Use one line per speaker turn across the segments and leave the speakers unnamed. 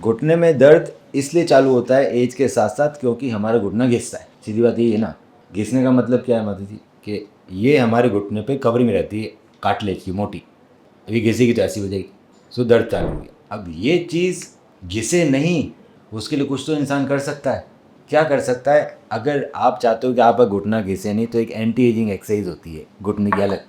घुटने में दर्द इसलिए चालू होता है एज के साथ साथ क्योंकि हमारा घुटना घिसता है। सीधी बात यही है ना। घिसने का मतलब क्या है माता जी कि ये हमारे घुटने पे कवरिंग रहती है कार्टिलेज की मोटी, अभी घिसेगी तो ऐसी हो जाएगी, सो दर्द चालू हो गया। अब ये चीज़ घिसे नहीं, उसके लिए कुछ तो इंसान कर सकता है। क्या कर सकता है? अगर आप चाहते हो कि आपका घुटना घिसे नहीं तो एक एंटी एजिंग एक्सरसाइज होती है घुटने की अलग,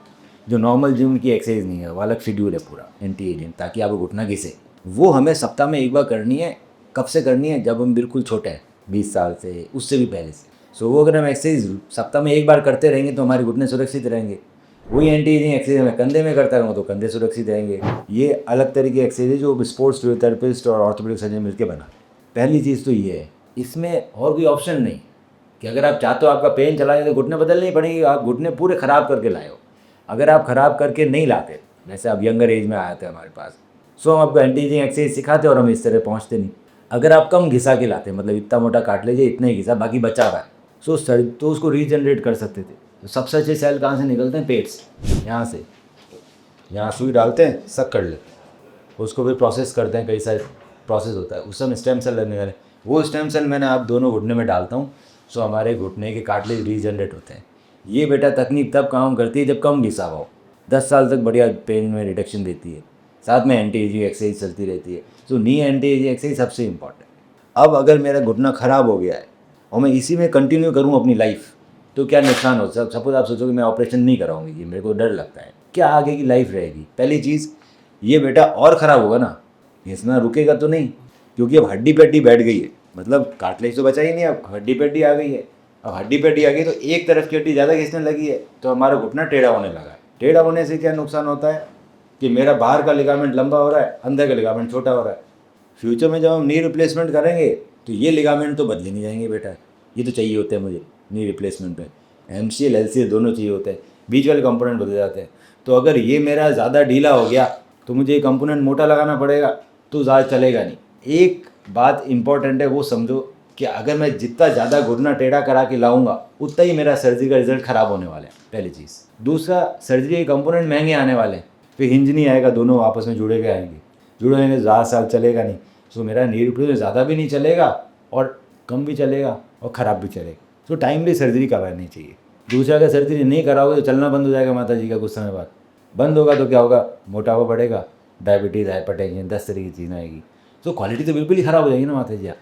जो नॉर्मल जिम की एक्सरसाइज नहीं है, वो अलग शेड्यूल है पूरा एंटी एजिंग, ताकि आपको घुटना घिसे। वो हमें सप्ताह में एक बार करनी है। कब से करनी है? जब हम बिल्कुल छोटे हैं, 20 साल से, उससे भी पहले से। सो वो अगर हम एक्सरसाइज सप्ताह में एक बार करते रहेंगे तो हमारे घुटने सुरक्षित रहेंगे। वही एंटी एजिंग एक्सरसाइज मैं कंधे में करता रहूँगा तो कंधे सुरक्षित रहेंगे। ये अलग तरीके की एक्सरसाइज है जो स्पोर्ट्स फिजियोथेरेपिस्ट और ऑर्थोपेडिक सर्जन मिलकर बना। पहली चीज़ तो ये है, इसमें और कोई ऑप्शन नहीं कि अगर आप चाहते हो आपका पेन चला जाए तो घुटने बदलनी पड़ेगी। आप घुटने पूरे ख़राब करके लाए हो। अगर आप ख़राब करके नहीं लाते, जैसे आप यंगर एज में आए थे हमारे पास, सो हम आपको एंटी एजिंग एक्सरसाइज सिखाते और हम इस तरह पहुँचते नहीं। अगर आप कम घिसा के लाते, मतलब इतना मोटा काट लीजिए, इतना ही घिसा, बाकी बचा हुआ है, सो तो उसको रीजनरेट कर सकते थे। तो सबसे अच्छे सेल कहाँ से निकलते हैं? पेट से। यहाँ से, यहाँ सुई डालते हैं, सक कर लेते हैं, उसको फिर प्रोसेस करते हैं, कई सारे प्रोसेस होता है, उस समय स्टेम सेल लगने वाले, वो स्टेम सेल मैंने आप दोनों घुटने में डालता हूँ, सो हमारे घुटने के कार्टिलेज रीजनरेट होते हैं। ये बेटा तकनीक तब काम करती है जब कम घिसा हुआ हो। 10 साल तक बढ़िया पेन में रिडक्शन देती है, साथ में एंटी एजिंग एक्सरसाइज चलती रहती है। सो नी एंटी एजिंग एक्सरसाइज सबसे इंपॉर्टेंट। अब अगर मेरा घुटना ख़राब हो गया है और मैं इसी में कंटिन्यू करूँ अपनी लाइफ, तो क्या नुकसान हो सकता? सपोज आप सोचो कि मैं ऑपरेशन नहीं कराऊंगी, ये मेरे को डर लगता है, क्या आगे की लाइफ रहेगी? पहली चीज़, ये बेटा और ख़राब होगा ना, घिसना रुकेगा तो नहीं, क्योंकि अब हड्डी पे हड्डी बैठ गई है, मतलब कार्टिलेज तो बचा ही नहीं, अब हड्डी पे हड्डी आ गई है। अब हड्डी पे हड्डी आ गई तो एक तरफ की हड्डी ज़्यादा घिसने लगी है, तो हमारा घुटना टेढ़ा होने लगा है। टेढ़ा होने से क्या नुकसान होता है कि मेरा बाहर का लिगामेंट लंबा हो रहा है, अंदर का लिगामेंट छोटा हो रहा है। फ्यूचर में जब हम नी रिप्लेसमेंट करेंगे तो ये लिगामेंट तो बदले नहीं जाएंगे बेटा, ये तो चाहिए होते हैं मुझे नी रिप्लेसमेंट पे। MCL LCL दोनों चाहिए होते हैं, बीच वाले कंपोनेंट बदल जाते हैं। तो अगर ये मेरा ज़्यादा ढीला हो गया तो मुझे ये कंपोनेंट मोटा लगाना पड़ेगा, तो ज़्यादा चलेगा नहीं। एक बात इंपॉर्टेंट है, वो समझो कि अगर मैं जितना ज़्यादा घुटना टेढ़ा करा के लाऊंगा उतना ही मेरा सर्जरी का रिजल्ट ख़राब होने वाला है, पहली चीज़। दूसरा, सर्जरी के कंपोनेंट महंगे आने वाले हैं, फिर हिंज नहीं आएगा, दोनों आपस में जुड़े रहेंगे, ज़्यादा साल चलेगा नहीं। सो मेरा नी रिप्लेसमेंट ज़्यादा भी नहीं चलेगा और कम भी चलेगा और ख़राब भी चलेगा। तो टाइमली सर्जरी करवानी चाहिए। दूसरा, अगर सर्जरी नहीं कराओगे तो चलना बंद हो जाएगा माता जी का, कुछ समय बाद बंद होगा तो क्या होगा? मोटापा बढ़ेगा, डायबिटीज़, हाइपरटेंशन, 10 तरह की चीज़ें आएगी। तो क्वालिटी तो बिल्कुल ही ख़राब हो जाएगी ना माता जी। आप